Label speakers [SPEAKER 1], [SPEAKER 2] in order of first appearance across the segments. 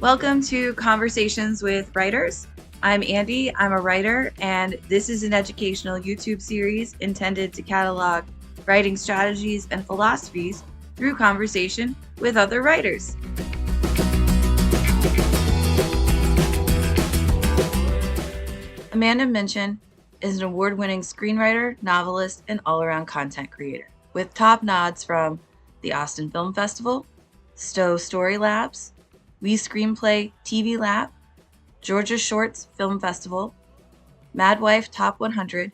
[SPEAKER 1] Welcome to Conversations with Writers. I'm Andy, I'm a writer, and this is an educational YouTube series intended to catalog writing strategies and philosophies through conversation with other writers. Amanda Minchin is an award-winning screenwriter, novelist, and all-around content creator, with top nods from the Austin Film Festival, Stowe Story Labs, We Screenplay TV Lab, Georgia Shorts Film Festival, Madwife Top 100,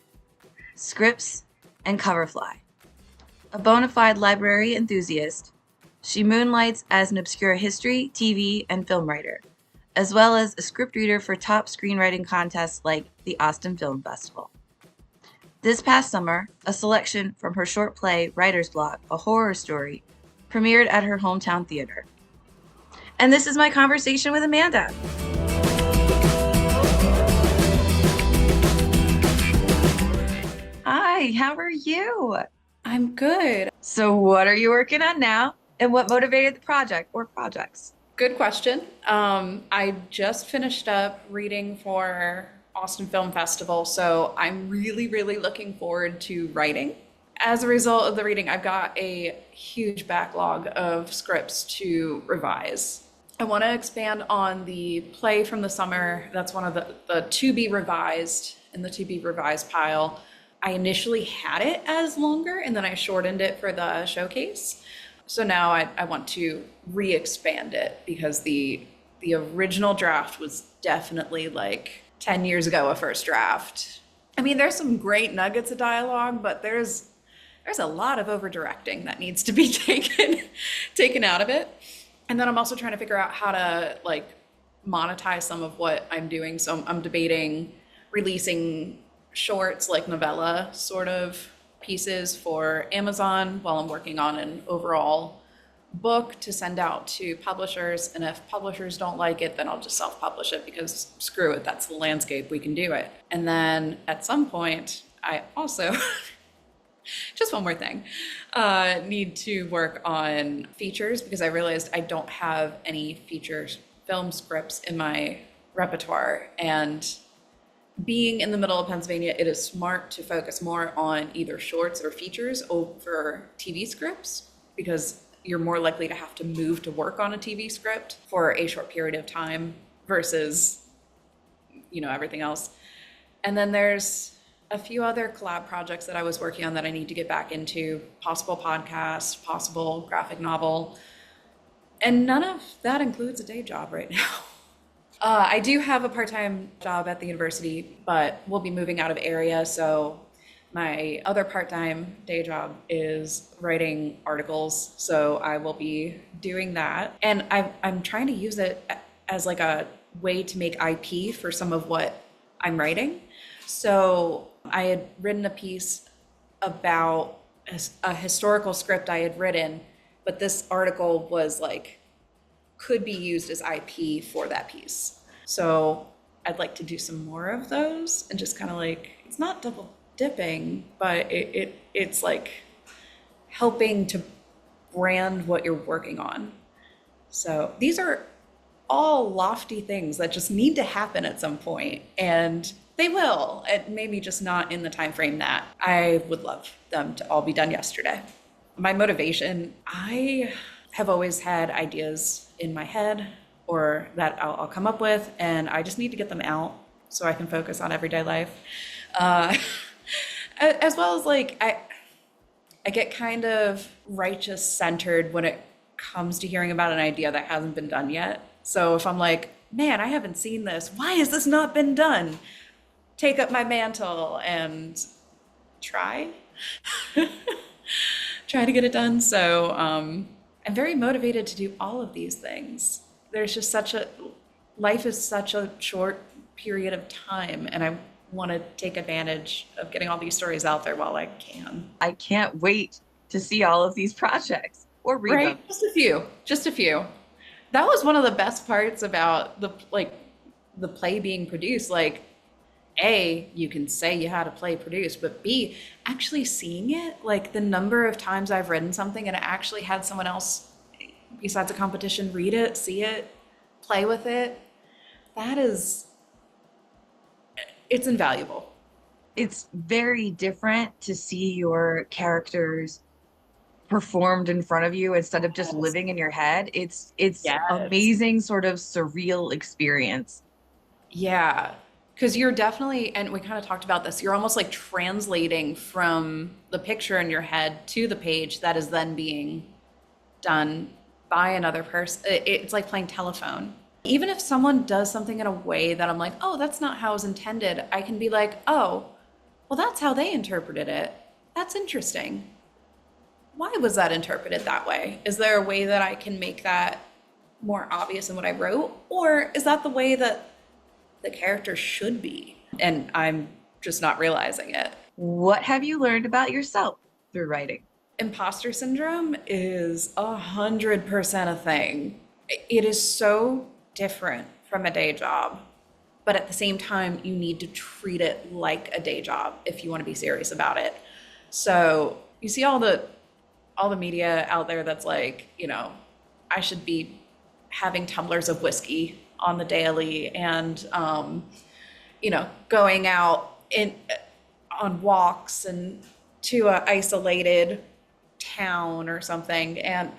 [SPEAKER 1] Scripts, and Coverfly. A bona fide library enthusiast, she moonlights as an obscure history, TV, and film writer, as well as a script reader for top screenwriting contests like the Austin Film Festival. This past summer, a selection from her short play Writer's Block, A Horror Story, premiered at her hometown theater. And this is my conversation with Amanda. Hi, how are you?
[SPEAKER 2] I'm good.
[SPEAKER 1] So what are you working on now? And what motivated the project or projects?
[SPEAKER 2] Good question. I just finished up reading for Austin Film Festival, so I'm really looking forward to writing. As a result of the reading, I've got a huge backlog of scripts to revise. I want to expand on the play from the summer. That's one of the to be revised in the to be revised pile. I initially had it as longer and then I shortened it for the showcase. So now I want to re-expand it because the original draft was definitely like 10 years ago, a first draft. I mean, there's some great nuggets of dialogue, but there's a lot of over-directing that needs to be taken out of it. And then I'm also trying to figure out how to like monetize some of what I'm doing. So I'm debating releasing shorts, like novella sort of pieces for Amazon while I'm working on an overall book to send out to publishers. And if publishers don't like it, then I'll just self-publish it because screw it, that's the landscape, we can do it. And then at some point, I also, just one more thing, need to work on features because I realized I don't have any features film scripts in my repertoire. And being in the middle of Pennsylvania, it is smart to focus more on either shorts or features over TV scripts because you're more likely to have to move to work on a TV script for a short period of time versus, everything else. And then there's a few other collab projects that I was working on that I need to get back into, possible podcast, possible graphic novel. And none of that includes a day job right now. I do have a part-time job at the university, but we'll be moving out of area. So my other part-time day job is writing articles. So I will be doing that. And I'm trying to use it as like a way to make IP for some of what I'm writing. So I had written a piece about a historical script I had written, but this article was like, could be used as IP for that piece. So I'd like to do some more of those and just kind of like, it's not double dipping, but it's like helping to brand what you're working on. So these are all lofty things that just need to happen at some point, and they will, and maybe just not in the time frame that I would love them to all be done yesterday. My motivation, I have always had ideas in my head or that I'll come up with, and I just need to get them out so I can focus on everyday life. As well as like, I get kind of righteous centered when it comes to hearing about an idea that hasn't been done yet. So if I'm like, man, I haven't seen this, why has this not been done? Take up my mantle and try to get it done. So I'm very motivated to do all of these things. There's just life is such a short period of time, and I want to take advantage of getting all these stories out there while I can.
[SPEAKER 1] I can't wait to see all of these projects or read them.
[SPEAKER 2] Right? Just a few. That was one of the best parts about the play being produced. Like, A, you can say you had a play produced, but B, actually seeing it, like the number of times I've written something and I actually had someone else besides a competition read it, see it, play with it, that is, it's invaluable.
[SPEAKER 1] It's very different to see your characters performed in front of you instead of just
[SPEAKER 2] Yes.
[SPEAKER 1] living in your head. It's
[SPEAKER 2] Yes.
[SPEAKER 1] amazing sort of surreal experience.
[SPEAKER 2] Yeah. Because you're definitely, and we kind of talked about this, you're almost like translating from the picture in your head to the page that is then being done by another person. It's like playing telephone. Even if someone does something in a way that I'm like, oh, that's not how it was intended, I can be like, oh, well, that's how they interpreted it. That's interesting. Why was that interpreted that way? Is there a way that I can make that more obvious in what I wrote? Or is that the way that the character should be? And I'm just not realizing it.
[SPEAKER 1] What have you learned about yourself through writing?
[SPEAKER 2] Imposter syndrome is 100% a thing. It is so different from a day job, but at the same time, you need to treat it like a day job if you want to be serious about it. So you see all the media out there that's like, I should be having tumblers of whiskey on the daily and going out in on walks and to a isolated town or something. And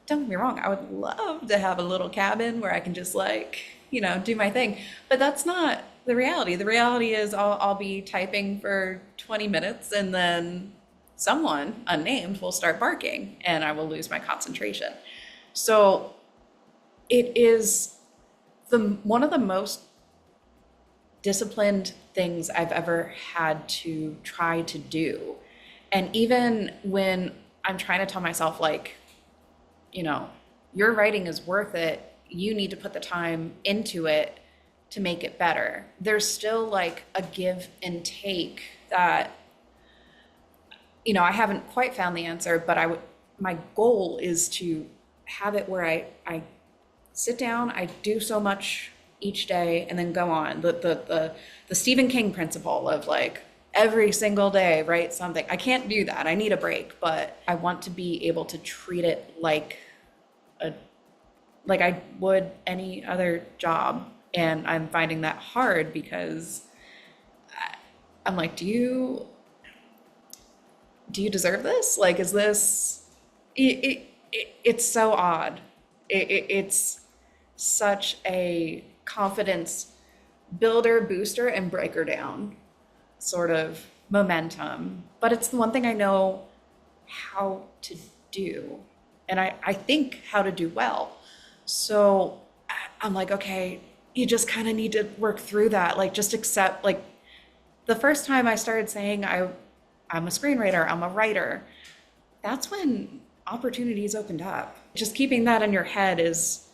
[SPEAKER 2] don't get me wrong, I would love to have a little cabin where I can just do my thing. But that's not the reality. The reality is I'll be typing for 20 minutes and then someone unnamed will start barking and I will lose my concentration. So it is one of the most disciplined things I've ever had to try to do. And even when I'm trying to tell myself, like, your writing is worth it, you need to put the time into it to make it better. There's still like a give and take that, I haven't quite found the answer, but my goal is to have it where I sit down, I do so much each day and then go on. The Stephen King principle of like every single day write something. I can't do that. I need a break, but I want to be able to treat it a like I would any other job. And I'm finding that hard because I'm like, do you deserve this? Like, is this it's so odd. It's such a confidence builder, booster, and breaker down sort of momentum. But it's the one thing I know how to do. And I think how to do well. So I'm like, okay, you just kind of need to work through that. Like, just accept, like, the first time I started saying I'm a screenwriter, I'm a writer, that's when opportunities opened up. Just keeping that in your head is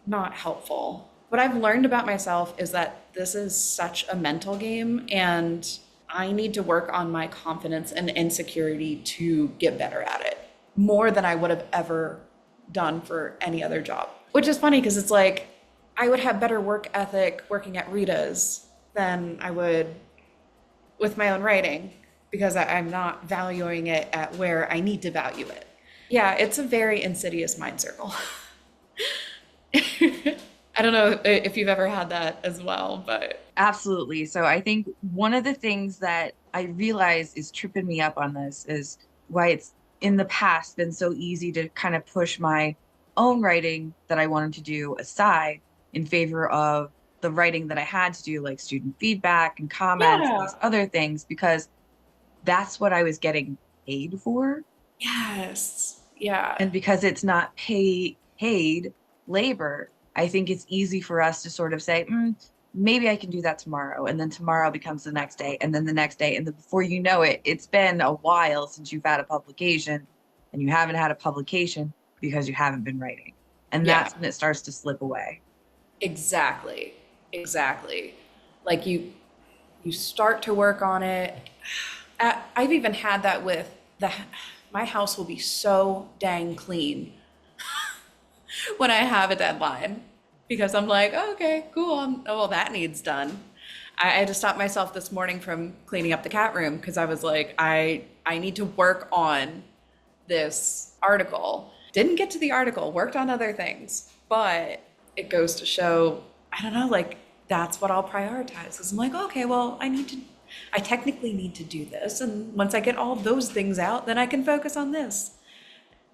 [SPEAKER 2] not helpful. What I've learned about myself is that this is such a mental game and I need to work on my confidence and insecurity to get better at it more than I would have ever done for any other job. Which is funny because it's like I would have better work ethic working at Rita's than I would with my own writing because I'm not valuing it at where I need to value it. Yeah, it's a very insidious mind circle. I don't know if you've ever had that as well, but
[SPEAKER 1] Absolutely. So I think one of the things that I realize is tripping me up on this is why it's in the past been so easy to kind of push my own writing that I wanted to do aside in favor of the writing that I had to do, like student feedback and comments and
[SPEAKER 2] yeah.
[SPEAKER 1] these other things, because that's what I was getting paid for.
[SPEAKER 2] Yes. Yeah.
[SPEAKER 1] And because it's not paid labor, I think it's easy for us to sort of say, maybe I can do that tomorrow. And then tomorrow becomes the next day, and then the next day. And then before you know it, it's been a while since you've had a publication, and you haven't had a publication because you haven't been writing. And
[SPEAKER 2] Yeah.
[SPEAKER 1] that's when it starts to slip away.
[SPEAKER 2] Exactly. Exactly. Like you start to work on it. I've even had that with my house will be so dang clean when I have a deadline because I'm like, oh, okay, cool. Oh, well, that needs done. I had to stop myself this morning from cleaning up the cat room because I was like, I need to work on this article. Didn't get to the article, worked on other things, but it goes to show, I don't know, like that's what I'll prioritize. Cause I'm like, okay, well, I technically need to do this. And once I get all those things out, then I can focus on this.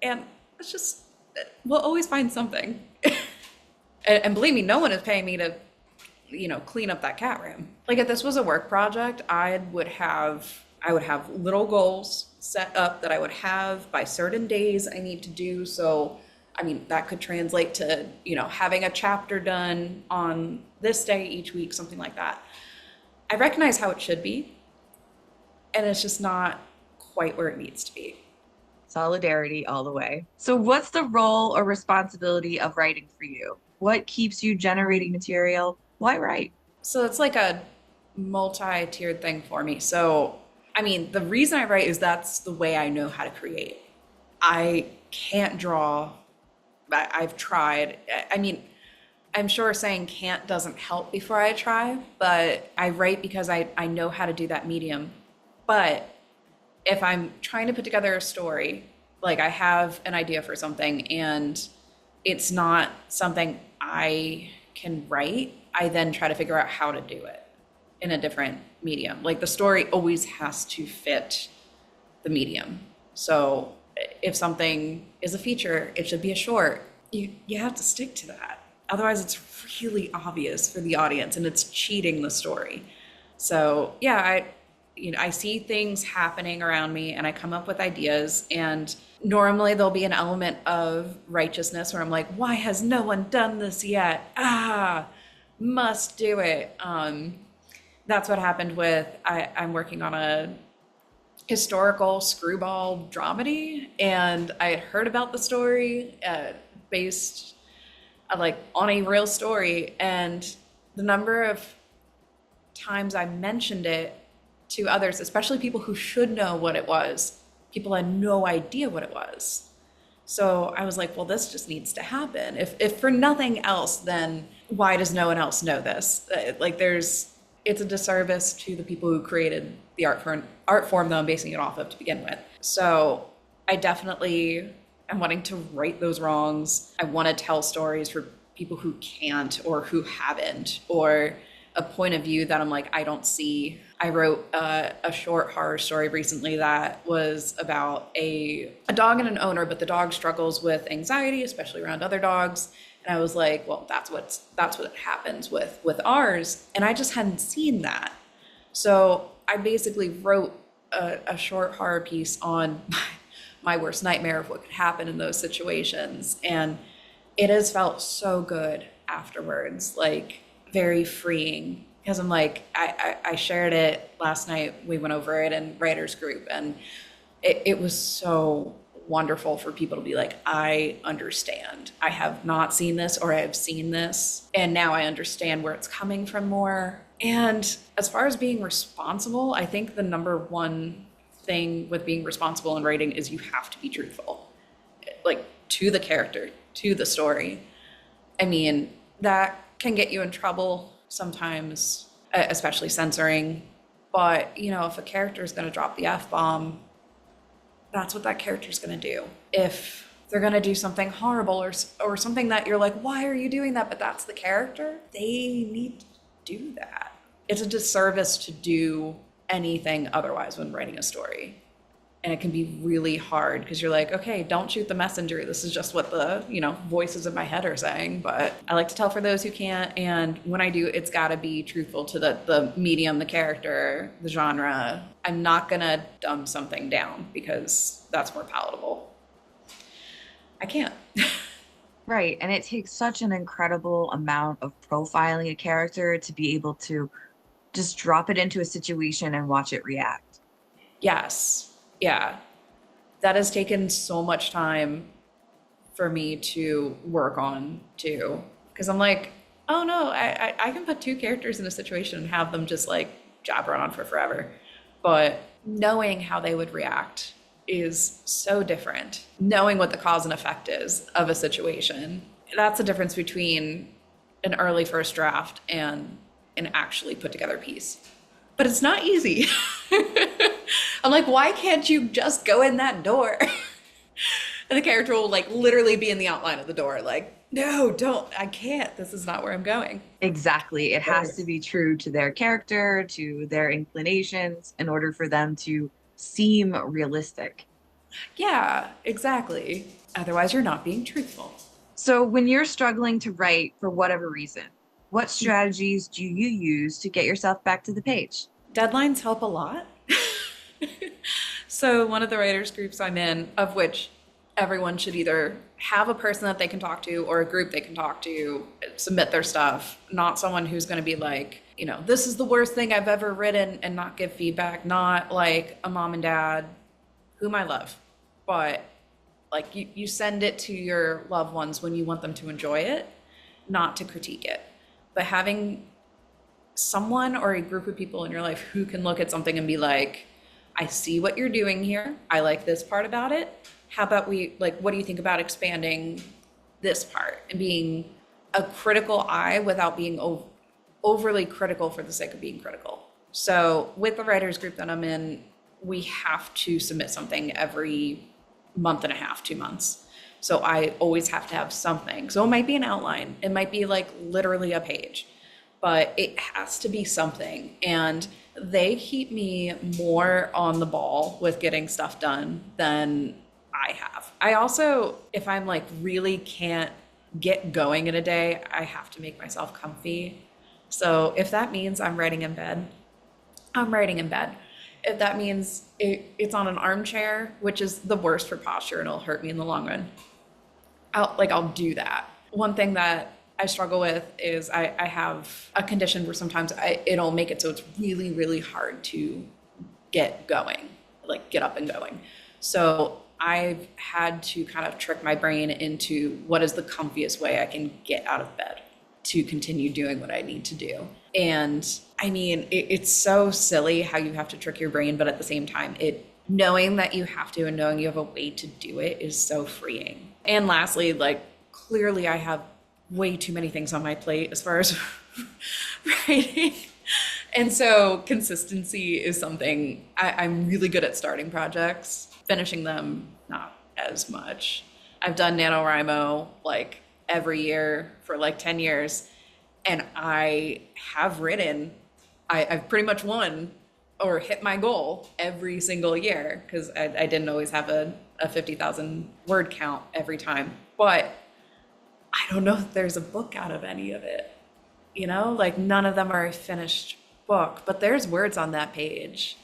[SPEAKER 2] And it's just, we'll always find something. And believe me, no one is paying me to, clean up that cat room. Like if this was a work project, I would have little goals set up that I would have by certain days I need to do. So, I mean, that could translate to, having a chapter done on this day each week, something like that. I recognize how it should be, and it's just not quite where it needs to be.
[SPEAKER 1] Solidarity all the way. So, what's the role or responsibility of writing for you? What keeps you generating material? Why write?
[SPEAKER 2] So it's like a multi-tiered thing for me. So, I mean, the reason I write is that's the way I know how to create. I can't draw. I've tried. I mean, I'm sure saying can't doesn't help before I try, but I write because I know how to do that medium. But if I'm trying to put together a story, like I have an idea for something and it's not something I can write, I then try to figure out how to do it in a different medium. Like the story always has to fit the medium. So if something is a feature, it should be a short. You have to stick to that. Otherwise, it's really obvious for the audience and it's cheating the story. So yeah, I see things happening around me and I come up with ideas, and normally there'll be an element of righteousness where I'm like, why has no one done this yet? Must do it. That's what happened with, I'm working on a historical screwball dramedy, and I had heard about the story based like on a real story, and the number of times I mentioned it to others, especially people who should know what it was, people had no idea what it was. So I was like, well, this just needs to happen. If for nothing else, then why does no one else know this? It's a disservice to the people who created the art form that I'm basing it off of to begin with. So I definitely am wanting to right those wrongs. I want to tell stories for people who can't or who haven't, or a point of view that I'm like, I don't see. I wrote a short horror story recently that was about a dog and an owner, but the dog struggles with anxiety, especially around other dogs. And I was like, well, that's what happens with ours. And I just hadn't seen that. So I basically wrote a short horror piece on my worst nightmare of what could happen in those situations. And it has felt so good afterwards, like very freeing. Because I'm like, I shared it last night. We went over it in writers group, and it was so wonderful for people to be like, I understand. I have not seen this, or I have seen this, and now I understand where it's coming from more. And as far as being responsible, I think the number one thing with being responsible in writing is you have to be truthful, like to the character, to the story. I mean, that can get you in trouble sometimes, especially censoring. But, if a character is going to drop the F-bomb, that's what that character is going to do. If they're going to do something horrible or something that you're like, why are you doing that? But that's the character. They need to do that. It's a disservice to do anything otherwise when writing a story. And it can be really hard because you're like, okay, don't shoot the messenger. This is just what the, voices in my head are saying. But I like to tell for those who can't. And when I do, it's got to be truthful to the medium, the character, the genre. I'm not going to dumb something down because that's more palatable. I can't.
[SPEAKER 1] Right. And it takes such an incredible amount of profiling a character to be able to just drop it into a situation and watch it react.
[SPEAKER 2] Yes. Yeah. That has taken so much time for me to work on too. Because I'm like, oh no, I can put two characters in a situation and have them just like jabber on for forever. But knowing how they would react is so different. Knowing what the cause and effect is of a situation. That's the difference between an early first draft and an actually put together piece. But it's not easy. I'm like, why can't you just go in that door? And the character will like literally be in the outline of the door. Like, No, don't. I can't. This is not where I'm going.
[SPEAKER 1] Exactly. It has to be true to their character, to their inclinations, in order for them to seem realistic.
[SPEAKER 2] Yeah, exactly. Otherwise, you're not being truthful.
[SPEAKER 1] So, when you're struggling to write for whatever reason, what strategies do you use to get yourself back to the page?
[SPEAKER 2] Deadlines help a lot. So, one of the writers groups I'm in, of which everyone should either have a person that they can talk to or a group they can talk to, submit their stuff, not someone who's going to be like, this is the worst thing I've ever written and not give feedback, not like a mom and dad whom I love, but like you send it to your loved ones when you want them to enjoy it, not to critique it. But having someone or a group of people in your life who can look at something and be like, I see what you're doing here. I like this part about it. How about what do you think about expanding this part and being a critical eye without being overly critical for the sake of being critical? So, with the writers group that I'm in, we have to submit something every month and a half, 2 months. So, I always have to have something. So, it might be an outline, it might be like literally a page, but it has to be something. And they keep me more on the ball with getting stuff done than I have. I also, if I'm like really can't get going in a day, I have to make myself comfy. So if that means I'm writing in bed, I'm writing in bed. If that means it's on an armchair, which is the worst for posture and it'll hurt me in the long run, I'll do that. One thing that I struggle with is I have a condition where sometimes it'll make it so it's really, really hard to get going, like get up and going. So I've had to kind of trick my brain into what is the comfiest way I can get out of bed to continue doing what I need to do. And I mean, it's so silly how you have to trick your brain, but at the same time, knowing that you have to and knowing you have a way to do it is so freeing. And lastly, like clearly I have way too many things on my plate as far as writing. And so consistency is something I'm really good at starting projects, finishing them, not as much. I've done NaNoWriMo like every year for like 10 years. And I have written, I've pretty much won or hit my goal every single year because I didn't always have a 50,000 word count every time. But I don't know if there's a book out of any of it. Like none of them are a finished book, but there's words on that page.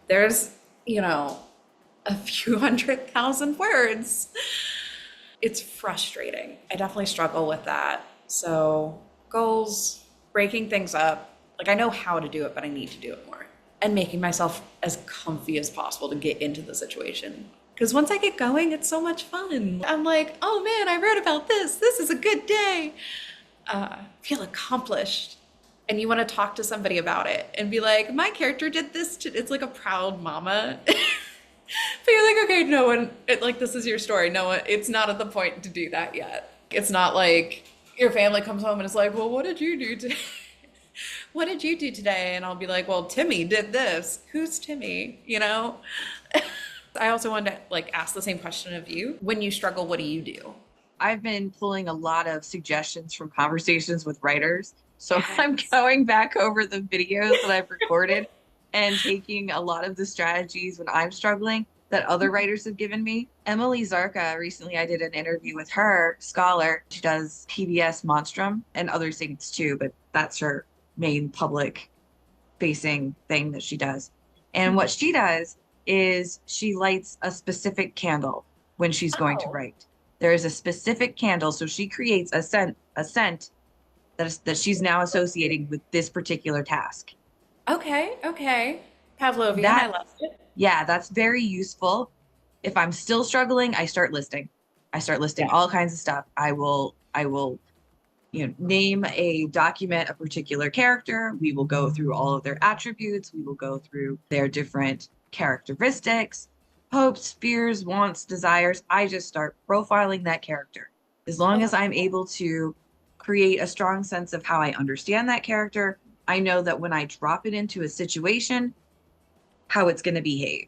[SPEAKER 2] There's, a few 100,000 words. It's frustrating. I definitely struggle with that. So, goals, breaking things up. Like I know how to do it, but I need to do it more. And making myself as comfy as possible to get into the situation. Because once I get going, it's so much fun. I'm like, oh man, I wrote about this. This is a good day. Feel accomplished. And you want to talk to somebody about it and be like, my character did this. It's like a proud mama. But you're like, okay, no one, this is your story. No one, it's not at the point to do that yet. It's not like your family comes home and it's like, well, what did you do today? What did you do today? And I'll be like, well, Timmy did this. Who's Timmy? I also wanted to ask the same question of you. When you struggle, what do you do?
[SPEAKER 1] I've been pulling a lot of suggestions from conversations with writers. So I'm
[SPEAKER 2] Yes.
[SPEAKER 1] going back over the videos that I've recorded and taking a lot of the strategies when I'm struggling that other writers have given me. Emily Zarka, recently I did an interview with her, Scholar. She does PBS Monstrum and other things too, but that's her main public facing thing that she does. And what she does is she lights a specific candle when she's going to
[SPEAKER 2] Oh,
[SPEAKER 1] write. There is a specific candle, so she creates a scent that she's now associating with this particular task.
[SPEAKER 2] okay, okay. Pavlovian, I
[SPEAKER 1] That,
[SPEAKER 2] love it.
[SPEAKER 1] yeah, that's very useful. If I'm still struggling, I start listing. I start listing
[SPEAKER 2] Yeah.
[SPEAKER 1] all kinds of stuff. I will name a document a particular character. We will go through all of their attributes. We will go through their different characteristics, hopes, fears, wants, desires. I just start profiling that character. As long as
[SPEAKER 2] Oh,
[SPEAKER 1] I'm able to create a strong sense of how I understand that character, I know that when I drop it into a situation, how it's going to behave.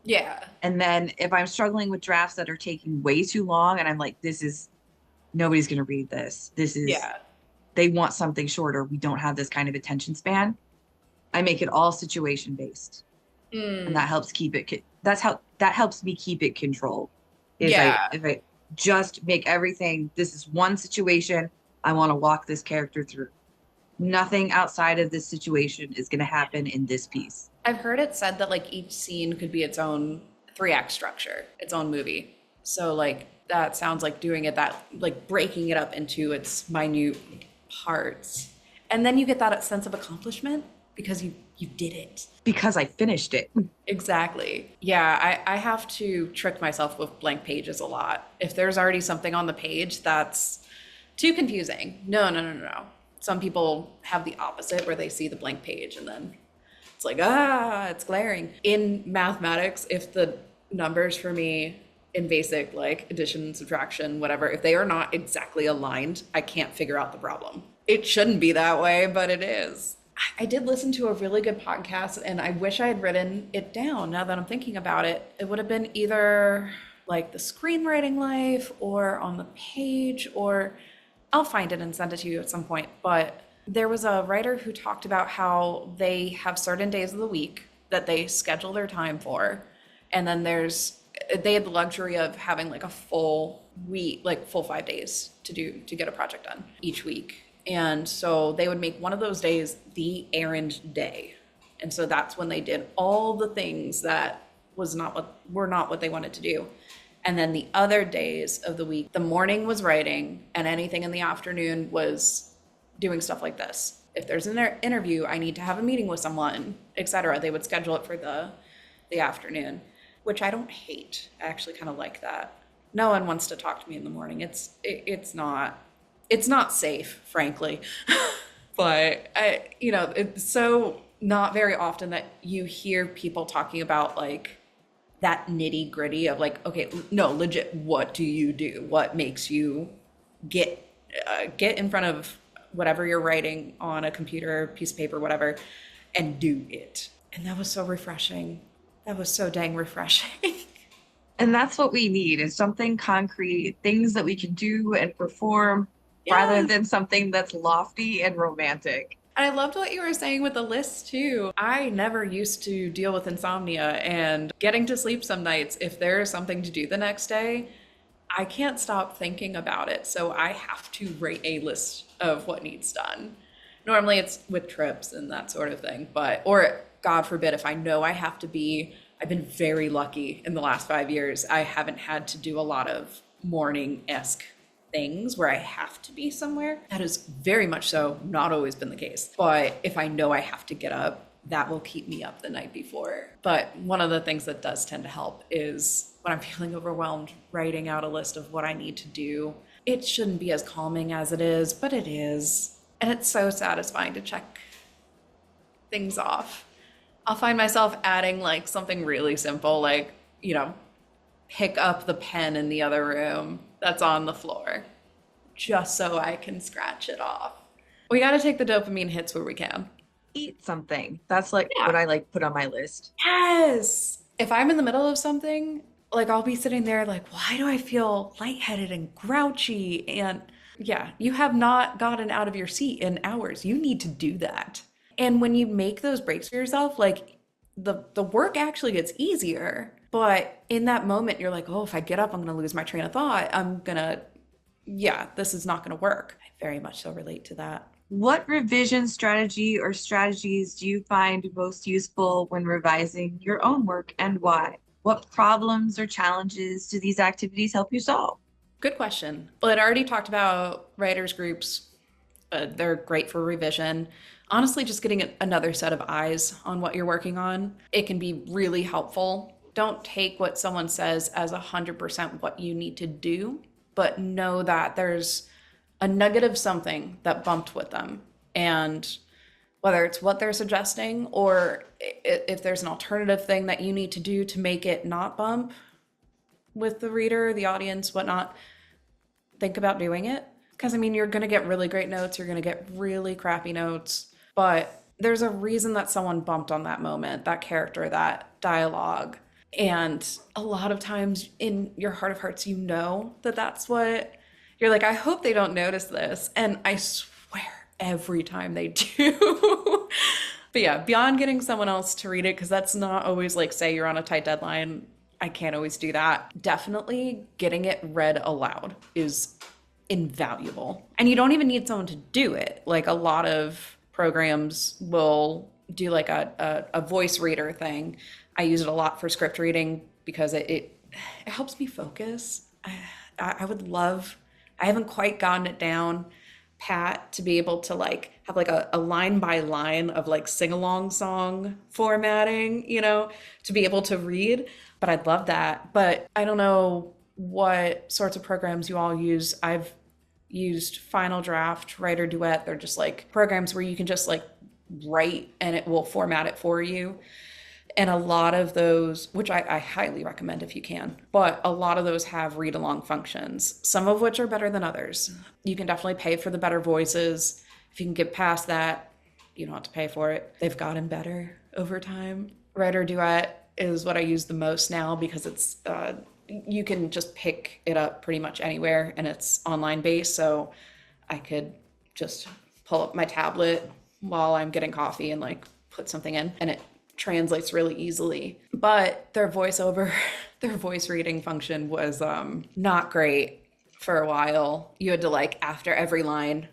[SPEAKER 2] yeah.
[SPEAKER 1] And then if I'm struggling with drafts that are taking way too long and I'm like, this is nobody's going to read this. This is,
[SPEAKER 2] Yeah.
[SPEAKER 1] they want something shorter. We don't have this kind of attention span. I make it all situation based. And that
[SPEAKER 2] Mm,
[SPEAKER 1] helps keep it, that's how, that helps me keep it controlled. Is
[SPEAKER 2] yeah.
[SPEAKER 1] if I just make everything, this is one situation I want to walk this character through. Nothing outside of this situation is going to happen in this piece.
[SPEAKER 2] I've heard it said that like each scene could be its own three-act structure, its own movie. So like that sounds like doing it that like breaking it up into its minute parts. And then you get that sense of accomplishment because you did it.
[SPEAKER 1] Because I finished it.
[SPEAKER 2] Exactly. Yeah, I have to trick myself with blank pages a lot. If there's already something on the page that's too confusing. No, no, no, no, no. Some people have the opposite where they see the blank page and then it's like, ah, it's glaring. In mathematics, if the numbers for me in basic, like addition, subtraction, whatever, if they are not exactly aligned, I can't figure out the problem. It shouldn't be that way, but it is. I did listen to a really good podcast and I wish I had written it down now that I'm thinking about it. It would have been either like the screenwriting life or on the page, or I'll find it and send it to you at some point. But there was a writer who talked about how they have certain days of the week that they schedule their time for. And then they had the luxury of having like a full week, like full 5 days to get a project done each week. And so they would make one of those days the errand day. And so that's when they did all the things that were not what they wanted to do. And then the other days of the week, the morning was writing, and anything in the afternoon was doing stuff like this. If there's an interview, I need to have a meeting with someone, etc. They would schedule it for the afternoon, which I don't hate. I actually kind of like that. No one wants to talk to me in the morning. It's not safe, frankly. But it's so not very often that you hear people talking about like that nitty gritty of like, okay, no, legit, what do you do? What makes you get get in front of whatever you're writing on a computer, piece of paper, whatever, and do it? And that was so refreshing. That was so dang refreshing.
[SPEAKER 1] And that's what we need is something concrete, things that we can do and perform rather
[SPEAKER 2] Yes.
[SPEAKER 1] than something that's lofty and romantic.
[SPEAKER 2] I loved what you were saying with the list too. I never used to deal with insomnia and getting to sleep some nights. If there is something to do the next day, I can't stop thinking about it. So I have to write a list of what needs done. Normally it's with trips and that sort of thing, or God forbid, if I know I have to be, I've been very lucky in the last 5 years. I haven't had to do a lot of morning-esque things where I have to be somewhere. That is very much so not always been the case. But if I know I have to get up, that will keep me up the night before. But one of the things that does tend to help is when I'm feeling overwhelmed, writing out a list of what I need to do. It shouldn't be as calming as it is, but it is. And it's so satisfying to check things off. I'll find myself adding like something really simple, like, pick up the pen in the other room that's on the floor, just so I can scratch it off. We got to take the dopamine hits where we can.
[SPEAKER 1] Eat something. That's like
[SPEAKER 2] Yeah.
[SPEAKER 1] what I like put on my list.
[SPEAKER 2] Yes. If I'm in the middle of something, like I'll be sitting there like, why do I feel lightheaded and grouchy? And yeah, you have not gotten out of your seat in hours. You need to do that. And when you make those breaks for yourself, like the work actually gets easier. But in that moment, you're like, oh, if I get up, I'm going to lose my train of thought. Yeah, this is not going to work. I very much so relate to that.
[SPEAKER 1] What revision strategy or strategies do you find most useful when revising your own work and why? What problems or challenges do these activities help you solve?
[SPEAKER 2] Good question. Well, I'd already talked about writers groups. They're great for revision. Honestly, just getting another set of eyes on what you're working on, it can be really helpful. Don't take what someone says as 100% what you need to do, but know that there's a nugget of something that bumped with them. And whether it's what they're suggesting or if there's an alternative thing that you need to do to make it not bump with the reader, the audience, whatnot, think about doing it. Because I mean, you're going to get really great notes, you're going to get really crappy notes, but there's a reason that someone bumped on that moment, that character, that dialogue. And a lot of times in your heart of hearts, you know that that's what You're like, I hope they don't notice this. And I swear every time they do. But yeah, beyond getting someone else to read it, because that's not always like, say you're on a tight deadline, I can't always do that. Definitely getting it read aloud is invaluable. And you don't even need someone to do it. Like a lot of programs will do like a voice reader thing. I use it a lot for script reading because it helps me focus. I would love, I haven't quite gotten it down pat to be able to like have like a line by line of like sing along song formatting, to be able to read. But I'd love that. But I don't know what sorts of programs you all use. I've used Final Draft, Writer Duet. They're just like programs where you can just like write and it will format it for you. And a lot of those, which I highly recommend if you can, but a lot of those have read along functions, some of which are better than others. You can definitely pay for the better voices. If you can get past that, you don't have to pay for it. They've gotten better over time. Writer Duet is what I use the most now because it's, you can just pick it up pretty much anywhere and it's online based. So I could just pull up my tablet while I'm getting coffee and like put something in and it translates really easily. But their voiceover, their voice reading function was not great for a while. You had to like after every line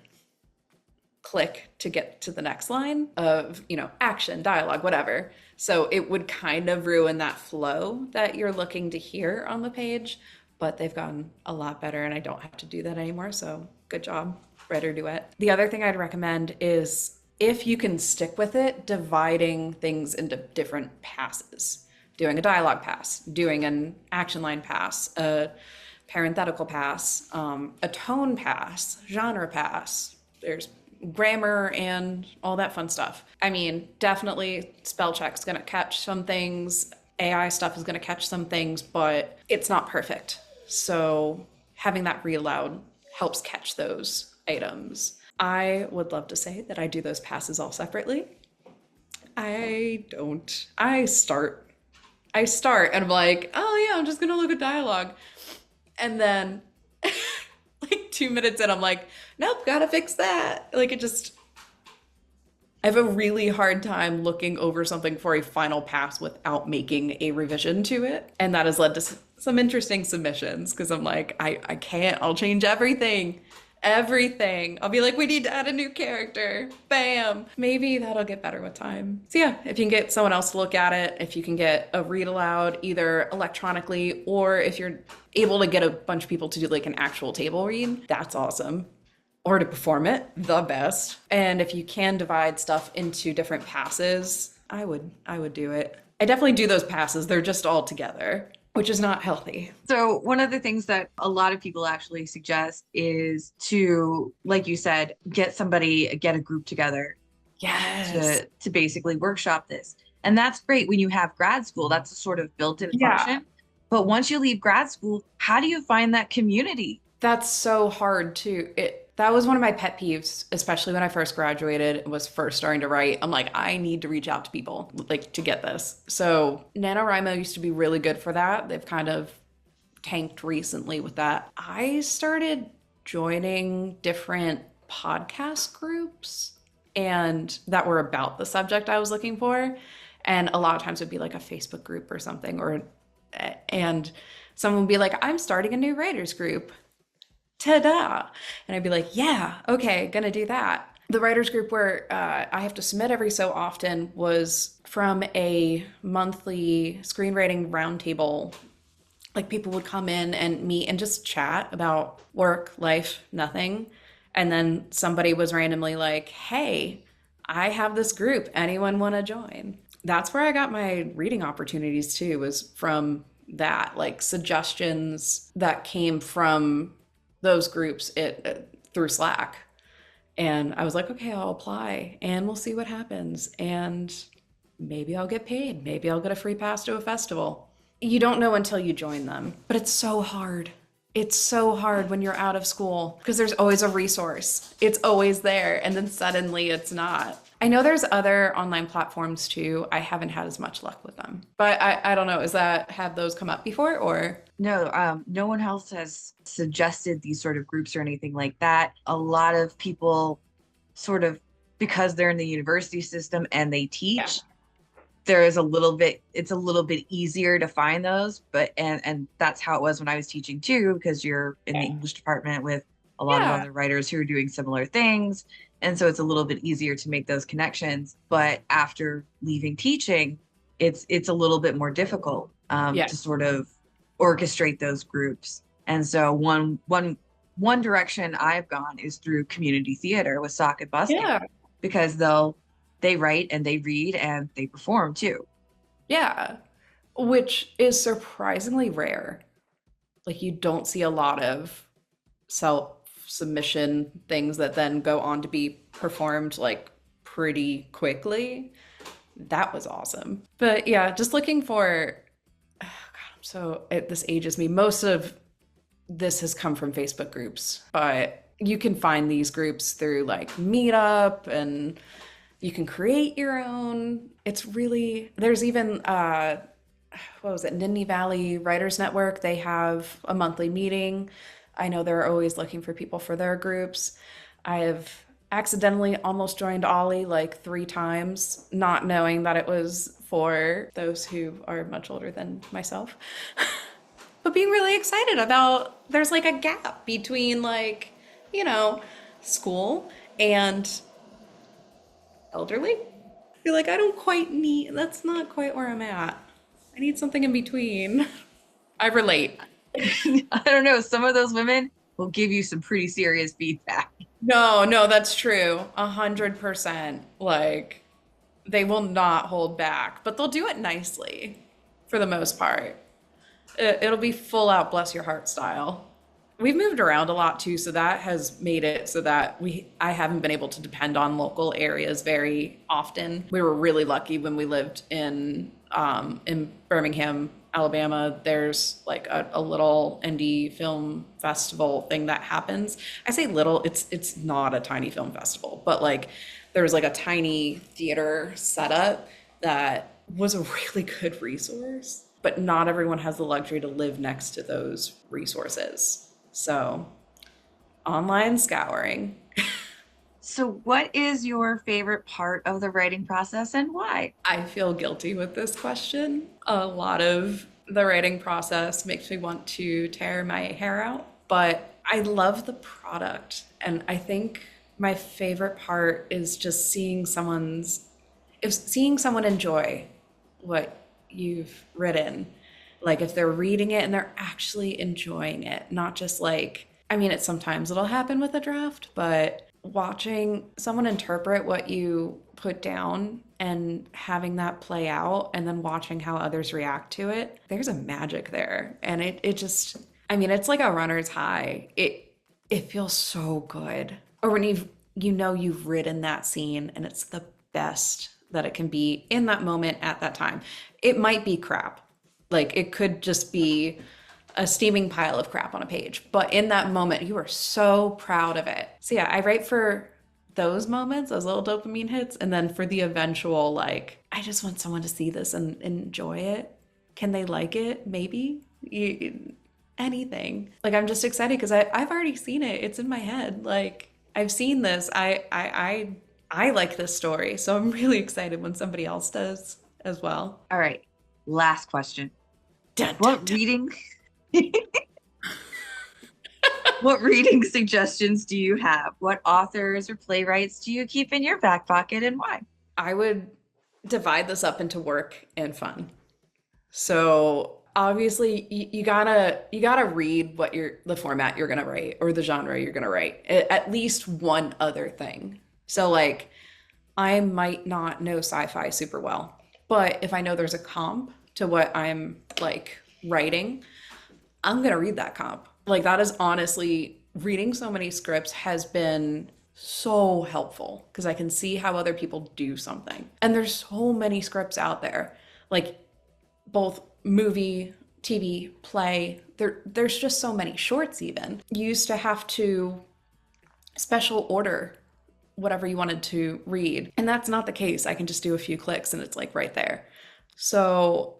[SPEAKER 2] click to get to the next line of, action, dialogue, whatever. So it would kind of ruin that flow that you're looking to hear on the page, but they've gotten a lot better and I don't have to do that anymore. So good job, Writer Duet. The other thing I'd recommend is if you can stick with it, dividing things into different passes, doing a dialogue pass, doing an action line pass, a parenthetical pass, a tone pass, genre pass. There's grammar and all that fun stuff. I mean, definitely spell check's gonna catch some things, AI stuff is gonna catch some things, but it's not perfect. So having that read aloud helps catch those items. I would love to say that I do those passes all separately. I don't. I start and I'm like, oh yeah, I'm just gonna look at dialogue. And then like 2 minutes in, I'm like, nope, gotta fix that. Like I have a really hard time looking over something for a final pass without making a revision to it. And that has led to some interesting submissions because I'm like, I can't, I'll change everything. I'll be like, we need to add a new character. Bam. Maybe that'll get better with time. So yeah, if you can get someone else to look at it, if you can get a read aloud either electronically or if you're able to get a bunch of people to do like an actual table read, that's awesome. Or to perform it, the best. And if you can divide stuff into different passes, I would do it. I definitely do those passes. They're just all together, which is not healthy.
[SPEAKER 1] So one of the things that a lot of people actually suggest is to, like you said, get a group together.
[SPEAKER 2] Yes.
[SPEAKER 1] To basically workshop this. And that's great when you have grad school. That's a sort of built-in function. But once you leave grad school, how do you find that community?
[SPEAKER 2] That's so hard too. That was one of my pet peeves, especially when I first graduated and was first starting to write. I'm like, I need to reach out to people like to get this. So NaNoWriMo used to be really good for that. They've kind of tanked recently with that. I started joining different podcast groups and that were about the subject I was looking for. And a lot of times it would be like a Facebook group or something, and someone would be like, I'm starting a new writers group. Ta-da! And I'd be like, yeah, okay, gonna do that. The writers group where I have to submit every so often was from a monthly screenwriting roundtable. Like people would come in and meet and just chat about work, life, nothing. And then somebody was randomly like, hey, I have this group. Anyone want to join? That's where I got my reading opportunities too, was from that, like suggestions that came from those groups through Slack. And I was like, okay, I'll apply and we'll see what happens. And maybe I'll get paid. Maybe I'll get a free pass to a festival. You don't know until you join them, but it's so hard. It's so hard when you're out of school because there's always a resource. It's always there. And then suddenly it's not. I know there's other online platforms too. I haven't had as much luck with them. But I don't know, have those come up before or?
[SPEAKER 1] No, no one else has suggested these sort of groups or anything like that. A lot of people sort of, because they're in the university system and they
[SPEAKER 2] Yeah.
[SPEAKER 1] teach, there is a little bit, it's a little bit easier to find those, but and that's how it was when I was teaching too, because you're in the
[SPEAKER 2] Okay.
[SPEAKER 1] English department with a lot of
[SPEAKER 2] Yeah.
[SPEAKER 1] other writers who are doing similar things, and so it's a little bit easier to make those connections. But after leaving teaching, it's a little bit more difficult
[SPEAKER 2] Yeah.
[SPEAKER 1] to sort of orchestrate those groups. And so one direction I've gone is through community theater with sock and busking,
[SPEAKER 2] Yeah.
[SPEAKER 1] because they write and they read and they perform too.
[SPEAKER 2] Yeah. Which is surprisingly rare. Like you don't see a lot of self submission things that then go on to be performed like pretty quickly. That was awesome. But yeah, just looking for, oh God, this ages me. Most of this has come from Facebook groups, but you can find these groups through like Meetup and you can create your own. It's really, there's even, what was it, Nittany Valley Writers Network. They have a monthly meeting. I know they're always looking for people for their groups. I have accidentally almost joined Ollie like 3 times, not knowing that it was for those who are much older than myself. But being really excited about there's like a gap between like, you know, school and elderly. You're like, I don't quite need, that's not quite where I'm at. I need something in between. I relate.
[SPEAKER 1] I don't know. Some of those women will give you some pretty serious feedback.
[SPEAKER 2] No, no, that's true. 100%. Like, they will not hold back, but they'll do it nicely for the most part. It'll be full out, bless your heart style. We've moved around a lot too, so that has made it so that I haven't been able to depend on local areas very often. We were really lucky when we lived in Birmingham, Alabama. There's like a little indie film festival thing that happens. I say little, it's not a tiny film festival, but like there was like a tiny theater setup that was a really good resource, but not everyone has the luxury to live next to those resources. So, online scouring.
[SPEAKER 1] So, what is your favorite part of the writing process and why?
[SPEAKER 2] I feel guilty with this question. A lot of the writing process makes me want to tear my hair out, but I love the product. And I think my favorite part is just seeing someone enjoy what you've written. Like if they're reading it and they're actually enjoying it, not just like, I mean, sometimes it'll happen with a draft, but watching someone interpret what you put down and having that play out and then watching how others react to it, there's a magic there. And it just, I mean, it's like a runner's high. It feels so good. Or when you've written that scene and it's the best that it can be in that moment at that time. It might be crap. Like it could just be a steaming pile of crap on a page, but in that moment you are so proud of it. So yeah, I write for those moments, those little dopamine hits, and then for the eventual like I just want someone to see this and enjoy it. Can they like it? Maybe. Anything. Like I'm just excited because I've already seen it. It's in my head. Like I've seen this. I like this story, so I'm really excited when somebody else does as well.
[SPEAKER 1] All right, last question.
[SPEAKER 2] Dun, dun,
[SPEAKER 1] What
[SPEAKER 2] dun.
[SPEAKER 1] reading what reading suggestions do you have? What authors or playwrights do you keep in your back pocket and why?
[SPEAKER 2] I would divide this up into work and fun. So obviously you gotta read what the format you're gonna write or the genre you're gonna write. At least one other thing. So like I might not know sci-fi super well, but if I know there's a comp to what I'm like writing, I'm gonna read that comp. Like that is honestly reading so many scripts has been so helpful because I can see how other people do something. And there's so many scripts out there. Like both movie, TV, play. There's just so many shorts even. You used to have to special order whatever you wanted to read. And that's not the case. I can just do a few clicks and it's like right there. So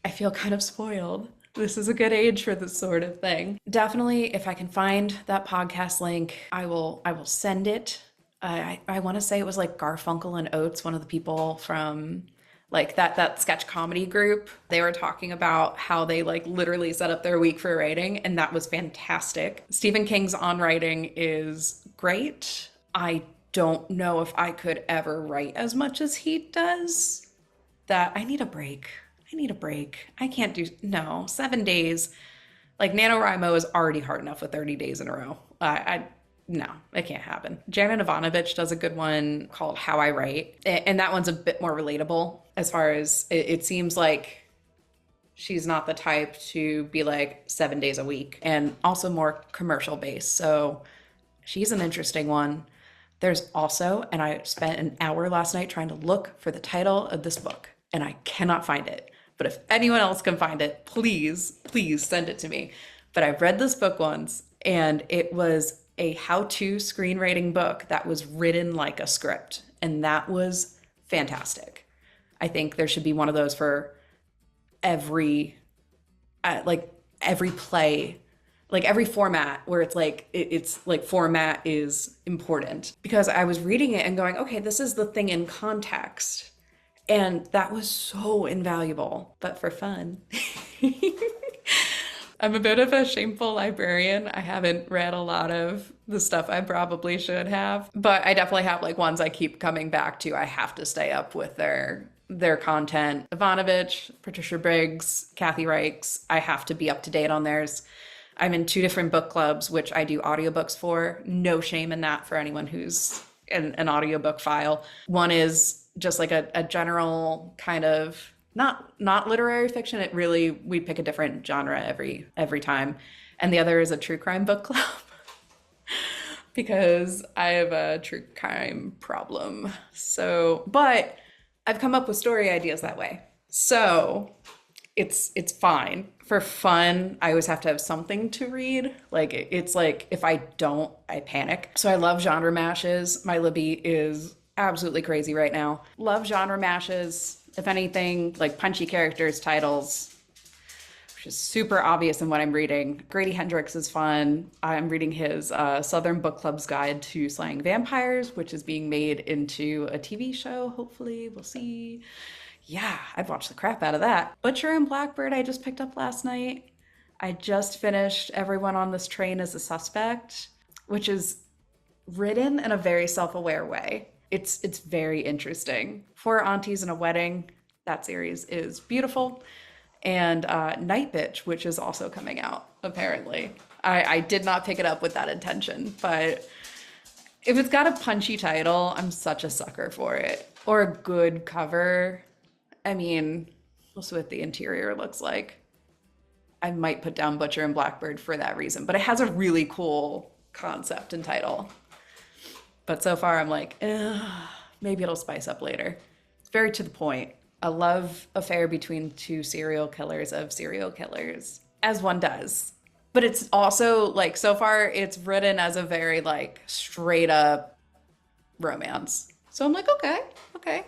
[SPEAKER 2] I feel kind of spoiled. This is a good age for this sort of thing. Definitely, if I can find that podcast link, I will send it. I want to say it was like Garfunkel and Oates, one of the people from like that sketch comedy group. They were talking about how they like literally set up their week for writing, and that was fantastic. Stephen King's on writing is great. I don't know if I could ever write as much as he does. That I need a break. I need a break. I can't do, no, 7 days. Like NaNoWriMo is already hard enough with 30 days in a row. No, it can't happen. Janet Ivanovich does a good one called How I Write. And that one's a bit more relatable as far as it seems like she's not the type to be like 7 days a week and also more commercial based. So she's an interesting one. There's also, and I spent an hour last night trying to look for the title of this book and I cannot find it. But if anyone else can find it, please, please send it to me. But I read this book once and it was a how-to screenwriting book that was written like a script. And that was fantastic. I think there should be one of those for every, every play, like every format where it's like, it's like format is important. Because I was reading it and going, okay, this is the thing in context. And that was so invaluable, but for fun. I'm a bit of a shameful librarian. I haven't read a lot of the stuff I probably should have, but I definitely have like ones I keep coming back to. I have to stay up with their content. Ivanovich, Patricia Briggs, Kathy Reichs, I have to be up to date on theirs. I'm in 2 different book clubs, which I do audiobooks for. No shame in that for anyone who's an audiobook file. One is just like a general kind of not literary fiction. It really, we pick a different genre every time. And the other is a true crime book club because I have a true crime problem. So, but I've come up with story ideas that way. So it's fine. For fun, I always have to have something to read. Like it's like if I don't, I panic. So I love genre mashes. My Libby is absolutely crazy right now. Love genre mashes. If anything, like punchy characters, titles, which is super obvious in what I'm reading. Grady Hendrix is fun. I'm reading his Southern Book Club's Guide to Slaying Vampires, which is being made into a TV show. Hopefully, we'll see. Yeah, I'd watch the crap out of that. Butcher and Blackbird I just picked up last night. I just finished Everyone on This Train is a Suspect, which is written in a very self-aware way. It's very interesting. Four Aunties and a Wedding, that series is beautiful. And Night Bitch, which is also coming out, apparently. I did not pick it up with that intention, but if it's got a punchy title, I'm such a sucker for it. Or a good cover. I mean, we'll see what the interior looks like. I might put down Butcher and Blackbird for that reason, but it has a really cool concept and title. But so far I'm like, maybe it'll spice up later. It's very to the point. A love affair between 2 serial killers of serial killers, as one does. But it's also like, so far it's written as a very like straight up romance. So I'm like, okay,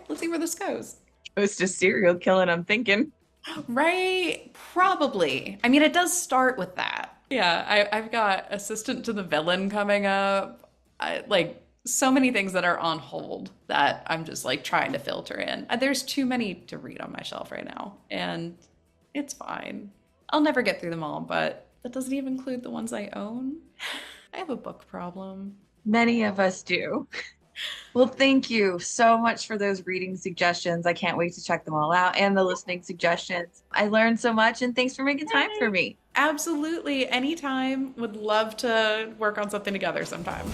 [SPEAKER 2] let's see where this goes.
[SPEAKER 1] It's just serial killing, I'm thinking.
[SPEAKER 2] Right? Probably. I mean, it does start with that. Yeah, I've got Assistant to the Villain coming up. Like so many things that are on hold that I'm just like trying to filter in. There's too many to read on my shelf right now, and it's fine. I'll never get through them all, but that doesn't even include the ones I own. I have a book problem.
[SPEAKER 1] Many of us do. Well, thank you so much for those reading suggestions. I can't wait to check them all out and the listening suggestions. I learned so much, and thanks for making time for me.
[SPEAKER 2] Absolutely. Anytime. Would love to work on something together sometime.